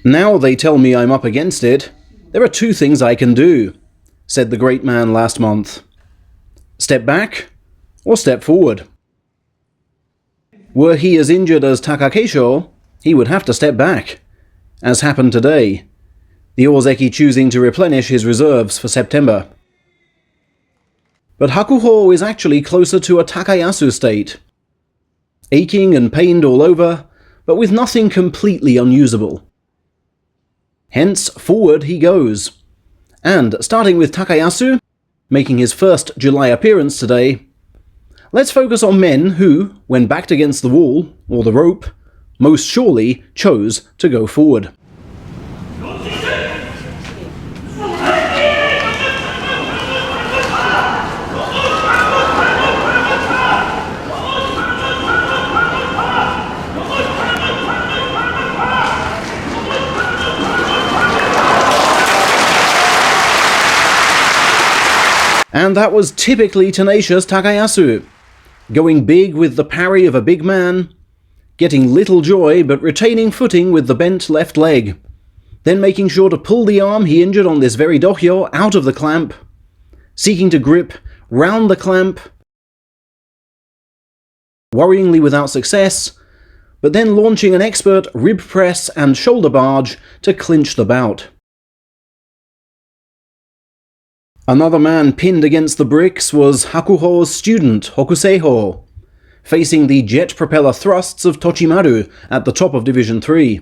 Now they tell me I'm up against it. There are two things I can do, said the great man last month. Step back or step forward. Were he as injured as Takakeisho, he would have to step back, as happened today, the Ozeki choosing to replenish his reserves for September. But Hakuho is actually closer to a Takayasu state, aching and pained all over, but with nothing completely unusable. Hence, forward he goes. And, starting with Takayasu, making his first July appearance today, let's focus on men who, when backed against the wall, or the rope, most surely chose to go forward. And that was typically tenacious Takayasu, going big with the parry of a big man, getting little joy but retaining footing with the bent left leg, then making sure to pull the arm he injured on this very dohyo out of the clamp, seeking to grip round the clamp, worryingly without success, but then launching an expert rib press and shoulder barge to clinch the bout. Another man pinned against the bricks was Hakuho's student, Hokuseiho, facing the jet propeller thrusts of Tochimaru at the top of Division 3.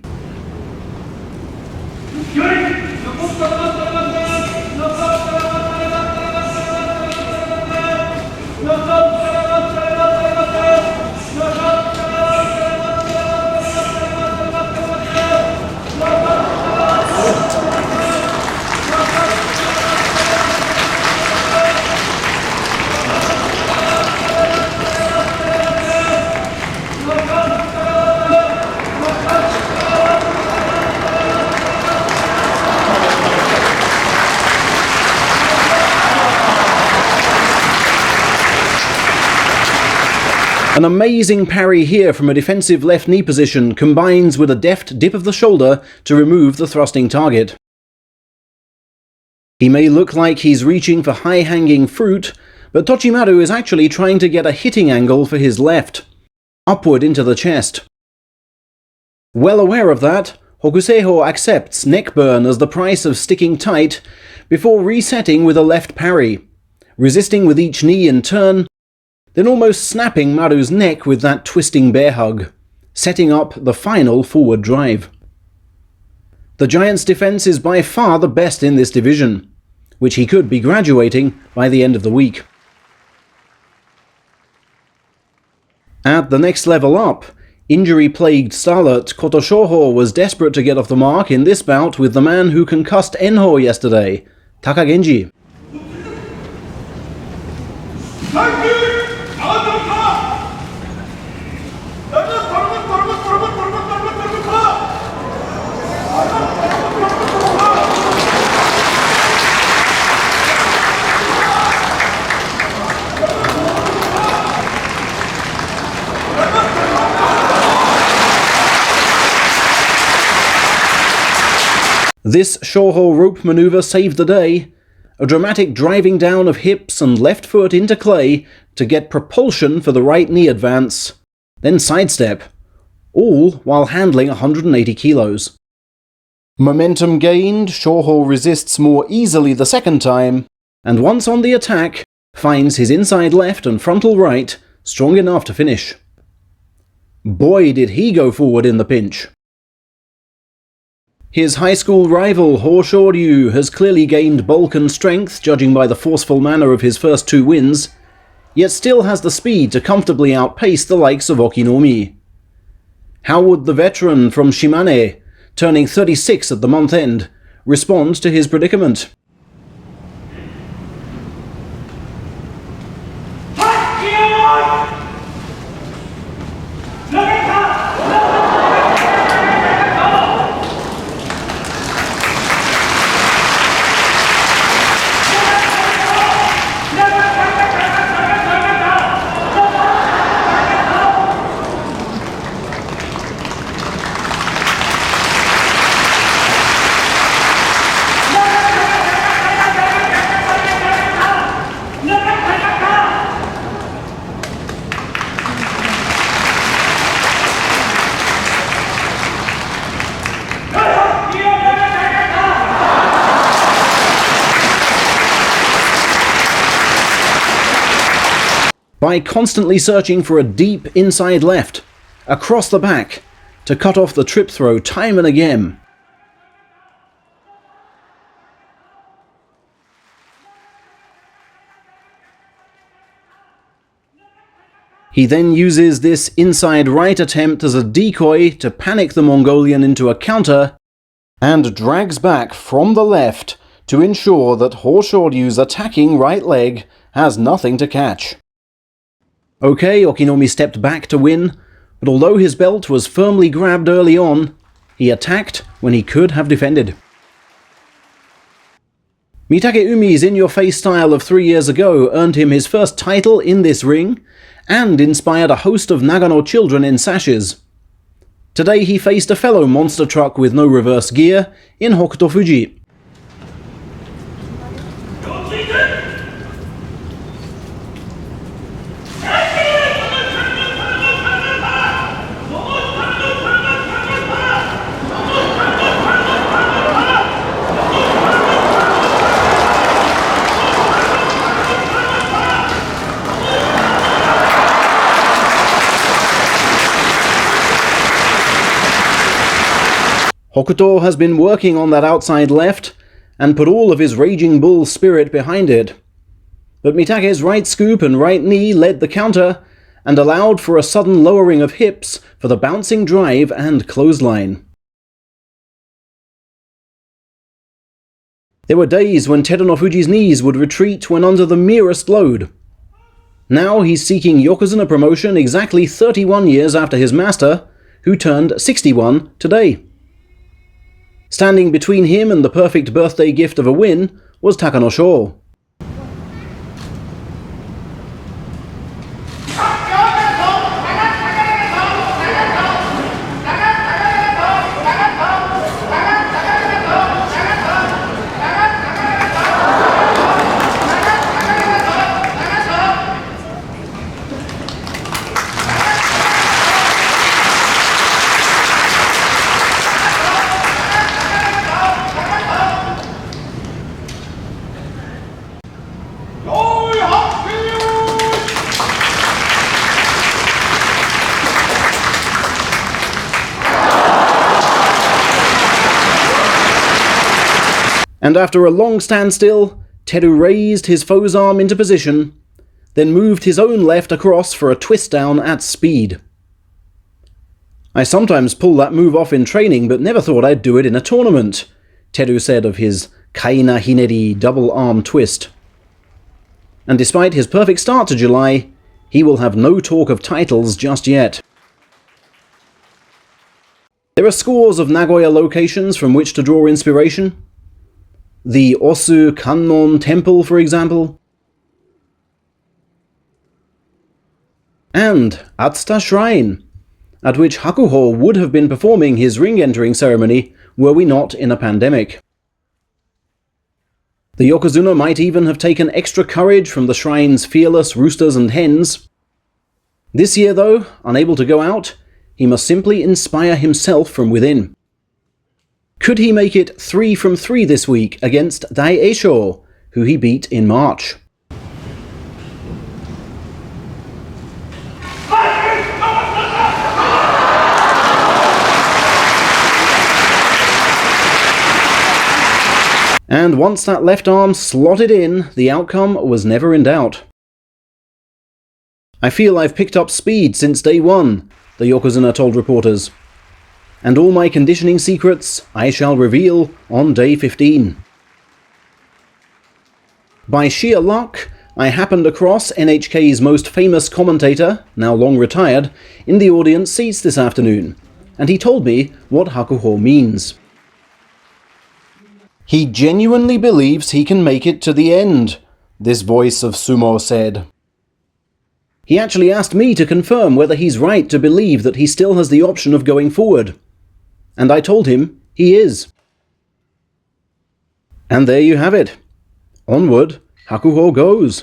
An amazing parry here from a defensive left knee position combines with a deft dip of the shoulder to remove the thrusting target. He may look like he's reaching for high-hanging fruit, but Tochimaru is actually trying to get a hitting angle for his left, upward into the chest. Well aware of that, Hokuseiho accepts neck burn as the price of sticking tight before resetting with a left parry, resisting with each knee in turn, then almost snapping Maru's neck with that twisting bear hug, setting up the final forward drive. The Giant's defense is by far the best in this division, which he could be graduating by the end of the week. At the next level up, injury-plagued starlet Kotoshoho was desperate to get off the mark in this bout with the man who concussed Enho yesterday, Takagenji. This Shoho rope maneuver saved the day, a dramatic driving down of hips and left foot into clay to get propulsion for the right knee advance, then sidestep, all while handling 180 kilos. Momentum gained, Shoho resists more easily the second time, and once on the attack, finds his inside left and frontal right strong enough to finish. Boy did he go forward in the pinch. His high school rival Ho Shoryu has clearly gained bulk and strength, judging by the forceful manner of his first two wins, yet still has the speed to comfortably outpace the likes of Okinomi. How would the veteran from Shimane, turning 36 at the month end, respond to his predicament? by constantly searching for a deep inside left, across the back, to cut off the trip throw time and again. He then uses this inside right attempt as a decoy to panic the Mongolian into a counter, and drags back from the left to ensure that Hoshouryu's attacking right leg has nothing to catch. Okay, Okinomi stepped back to win, but although his belt was firmly grabbed early on, he attacked when he could have defended. Mitake-umi's in-your-face style of 3 years ago earned him his first title in this ring, and inspired a host of Nagano children in sashes. Today he faced a fellow monster truck with no reverse gear in Hokuto Fuji. Hakuho has been working on that outside left, and put all of his Raging Bull spirit behind it. But Mitake's right scoop and right knee led the counter, and allowed for a sudden lowering of hips for the bouncing drive and clothesline. There were days when Terunofuji's knees would retreat when under the merest load. Now he's seeking Yokozuna promotion exactly 31 years after his master, who turned 61 today. Standing between him and the perfect birthday gift of a win was Takano Sho. And after a long standstill, Teru raised his foe's arm into position, then moved his own left across for a twist down at speed. "I sometimes pull that move off in training, but never thought I'd do it in a tournament," Teru said of his Kaina Hineri double arm twist. And despite his perfect start to July, he will have no talk of titles just yet. There are scores of Nagoya locations from which to draw inspiration. The Osu Kannon Temple, for example. And Atsuta Shrine, at which Hakuho would have been performing his ring-entering ceremony were we not in a pandemic. The Yokozuna might even have taken extra courage from the shrine's fearless roosters and hens. This year, though, unable to go out, he must simply inspire himself from within. Could he make it 3 from 3 this week against Dai Eisho, who he beat in March? And once that left arm slotted in, the outcome was never in doubt. "I feel I've picked up speed since day one," the Yokozuna told reporters. "And all my conditioning secrets I shall reveal on day 15. By sheer luck, I happened across NHK's most famous commentator, now long retired, in the audience seats this afternoon, and he told me what Hakuho means. He genuinely believes he can make it to the end," this voice of sumo said. He actually asked me to confirm whether he's right to believe that he still has the option of going forward. And I told him he is. And there you have it. Onward, Hakuho goes.